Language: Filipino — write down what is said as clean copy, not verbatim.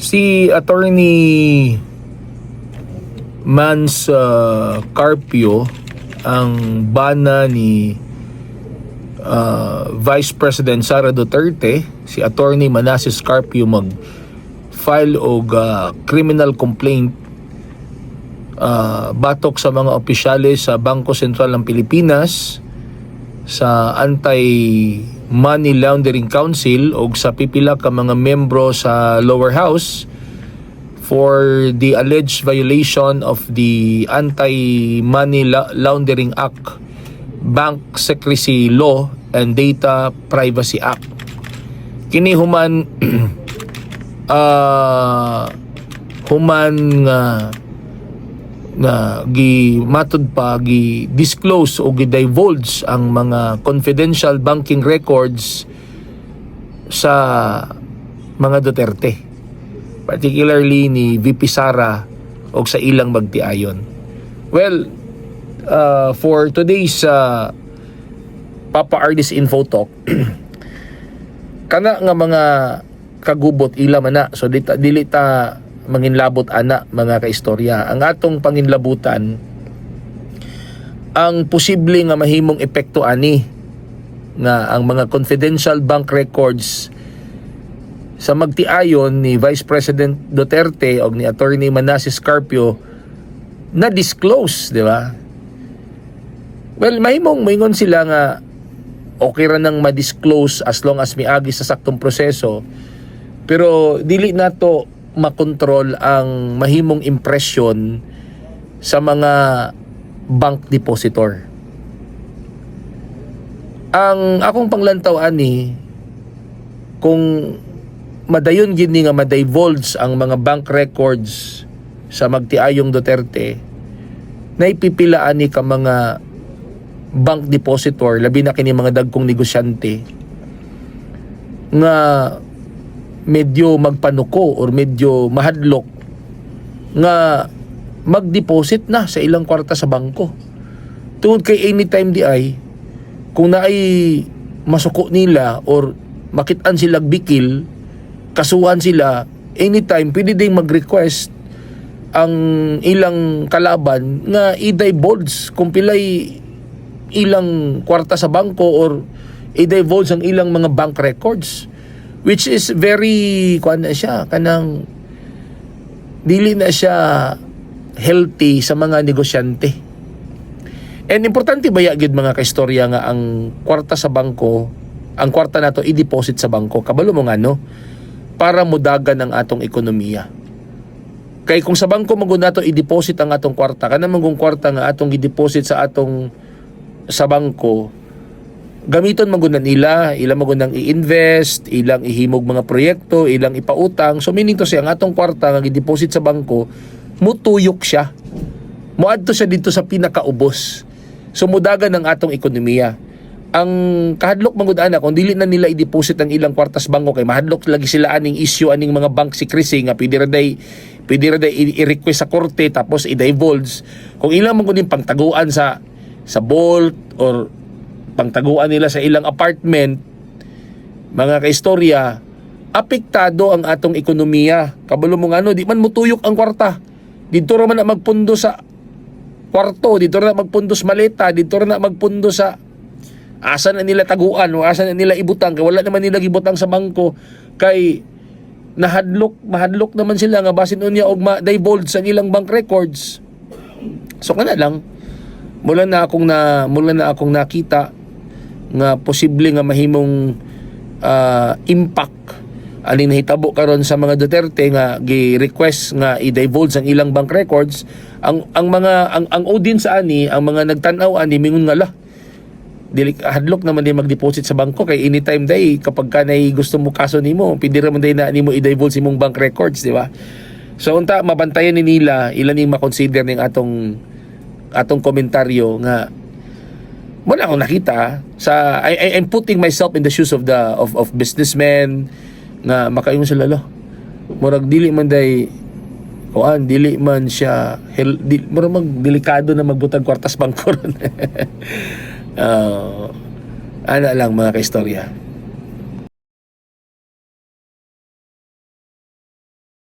Si Attorney Mans Carpio ang bana ni Vice President Sara Duterte. Si Attorney Manasseh Carpio mag-file og criminal complaint batok sa mga opisyalis sa Bangko Sentral ng Pilipinas, sa Anti-Money Laundering Council o sa pipila ka mga membro sa lower house for the alleged violation of the Anti-Money Laundering Act, Bank Secrecy Law and Data Privacy Act. Kini human nga gimatod pa gi-disclose o gi-divulge ang mga confidential banking records sa mga Duterte, particularly ni VP Sara o sa ilang magtiayon. Well, for today's Papa Ardis Info Talk, kana nga mga kagubot ila man na, so dili ta manginlabot ana mga kaistorya. Ang atong panginlabutan ang posible nga mahimong epekto ani nga ang mga confidential bank records sa magtiayon ni Vice President Duterte o ni Attorney Manasseh Carpio na disclose, di ba? Well, mahimong maingon sila nga okay ra nang ma-disclose as long as miagi sa saktong proseso, pero dili nato makontrol ang mahimong impression sa mga bank depositor. Ang akong panglantaw ani, kung madayon gini nga ma-divulge ang mga bank records sa magtiayong Duterte, naipipilaan ni ka mga bank depositor, labi na kini mga dagkong negosyante nga medyo magpanuko or medyo mahadlok nga mag-deposit na sa ilang kwarta sa bangko. Tungod kay anytime di ay kung naay masuko nila or makitaan sila bikil, kasuhan sila, anytime pwede ding mag-request ang ilang kalaban nga i-divulge kung pilay ilang kwarta sa bangko or i-divulge ang ilang mga bank records, which is very kanang dili na siya healthy sa mga negosyante. And importante ba yagid mga kaistorya nga ang kwarta sa bangko, ang kwarta nato i-deposit sa bangko, kabalo mo nga no, para mudagan ang atong ekonomiya. Kay kung sa bangko mo nato i-deposit ang atong kwarta, kana mangong kwarta nga atong i-deposit sa atong sa bangko, gamiton magunan ilang magunang i-invest, ilang ihimog mga proyekto, ilang ipautang. So meaning to say, ang atong kwarta nga i-deposit sa bangko, mutuyok siya. Muadto siya dito sa pinakaubos. So mudagan ang atong ekonomiya. Ang kahadlok mangudan kung dili na nila i-deposit ang ilang kwartas bangko, kay mahadlok lagi sila aning issue aning mga bank secrecy nga pwede ra day i-request sa korte tapos i-divulge. Kung ilang mangunin pangtaguan sa vault or pangtaguan nila sa ilang apartment, mga kaistorya, apektado ang atong ekonomiya. Kabalo mo nga no, di man mutuyok ang kwarta. Dito ra man na magpundo sa kwarto, dito ra na magpundo sa maleta, dito ra na magpundo sa asa na nila taguan o asa na nila ibutang, kay wala naman nila gibutang sa bangko, kay mahadlok naman sila nga basin unya og ma-divulge ang ilang bank records. So kana lang, mula na akong nakita nga posible nga mahimong impact aning nahitabo karon sa mga Duterte nga gi-request nga i-divulge ang ilang bank records. Ang audience ani, ang mga nagtan-aw ani mingon nga lah, dili hadlok naman din mag-deposit sa bangko, kay anytime day kapag kanay gusto mo kaso nimo, pwede ra man day na nimo i-divulge imong bank records, di ba? So unta mabantayan ni nila ilan ning ma-consider ning atong komentaryo nga wala akong nakita sa I'm putting myself in the shoes of businessmen nga makaingon sila lo, murag dili man dili man siya murag delikado na magbutang kwartas bangko. Ano lang mga kaistorya.